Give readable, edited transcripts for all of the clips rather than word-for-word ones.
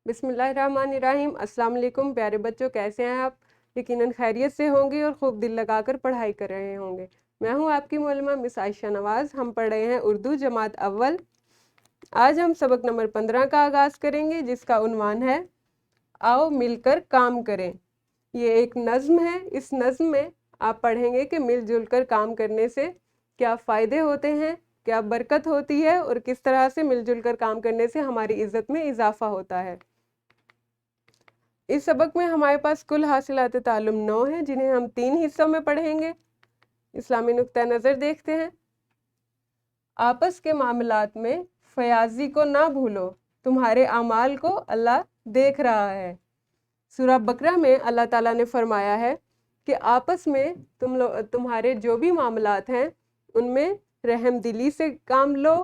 बिस्मिल्लाहिर्रहमानिर्रहीम। अस्सलाम वालेकुम प्यारे बच्चों, कैसे हैं आप? यकीनन खैरियत से होंगे और खूब दिल लगाकर पढ़ाई कर रहे होंगे। मैं हूं आपकी मौलमा मिस आयशा नवाज़। हम पढ़ रहे हैं उर्दू जमात अव्वल। आज हम सबक नंबर 15 का आगाज़ करेंगे, जिसका उन्वान है आओ मिलकर काम करें। ये एक नज़्म है। इस नज़्म में आप पढ़ेंगे कि मिलजुल कर काम करने से क्या फ़ायदे होते हैं, क्या बरकत होती है और किस तरह से मिलजुल कर काम करने से हमारी इज़्ज़त में इजाफ़ा होता है। इस सबक में हमारे पास कुल हासिलात ताल्लुम 9 हैं, जिन्हें हम 3 हिस्सों में पढ़ेंगे। इस्लामी नुक्ता नज़र देखते हैं। आपस के मामलात में फयाजी को ना भूलो, तुम्हारे अमाल को अल्लाह देख रहा है। सूरह बकरा में अल्लाह ताला ने फरमाया है कि आपस में तुम्हारे जो भी मामलात हैं उनमें रहम दिली से काम लो,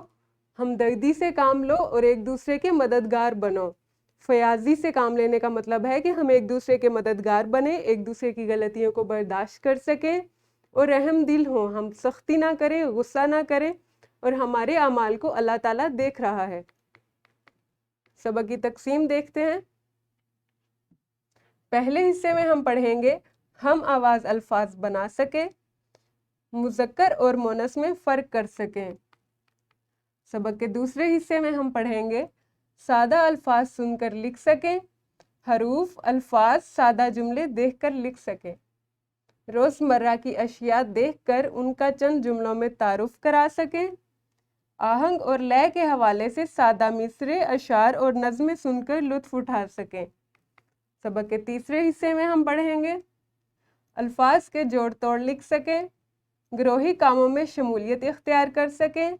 हमदर्दी से काम लो और एक दूसरे के मददगार बनो। फयाजी से काम लेने का मतलब है कि हम एक दूसरे के मददगार बने, एक दूसरे की गलतियों को बर्दाश्त कर सकें और रहम दिल हों, हम सख्ती ना करें, गुस्सा ना करें, और हमारे अमाल को अल्लाह ताला देख रहा है। सबक की तकसीम देखते हैं। पहले हिस्से में हम पढ़ेंगे हम आवाज़ अल्फाज बना सकें, मुज़क्कर और मोनस में फ़र्क कर सकें। सबक के दूसरे हिस्से में हम पढ़ेंगे सादा अल्फाज सुनकर लिख सकें, हरूफ अल्फाज सादा जुमले देखकर लिख सकें, रोज़मर्रा की अशिया देखकर उनका चंद जुमलों में तारुफ करा सकें, आहंग और लय के हवाले से सादा मिसरे, अशार और नज़में सुनकर लुत्फ़ उठा सकें। सबक के तीसरे हिस्से में हम पढ़ेंगे अल्फाज के जोड़ तोड़ लिख सकें, गिरोही कामों में शमूलियत इख्तियार कर सकें,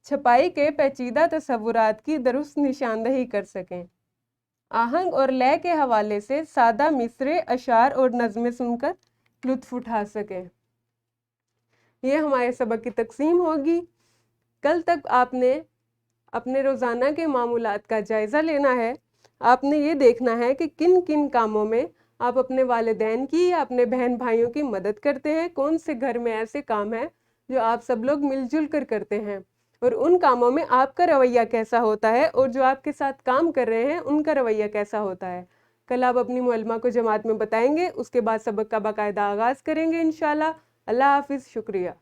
छपाई के पेचीदा तसव्वुरात की दुरुस्त निशानदही कर सकें, आहंग और लय के हवाले से सादा मिसरे, अशार और नज़में सुनकर लुत्फ़ उठा सकें। ये हमारे सबक की तकसीम होगी। कल तक आपने अपने रोज़ाना के मामूलात का जायज़ा लेना है। आपने ये देखना है कि किन किन कामों में आप अपने वालिदैन की या अपने बहन भाइयों की मदद करते हैं, कौन से घर में ऐसे काम हैं जो आप सब लोग मिलजुल कर करते हैं, और उन कामों में आपका रवैया कैसा होता है और जो आपके साथ काम कर रहे हैं उनका रवैया कैसा होता है। कल आप अपनी मुअल्लिमा को जमात में बताएंगे, उसके बाद सबक का बाकायदा आगाज़ करेंगे इंशाल्लाह। अल्लाह हाफिज़, शुक्रिया।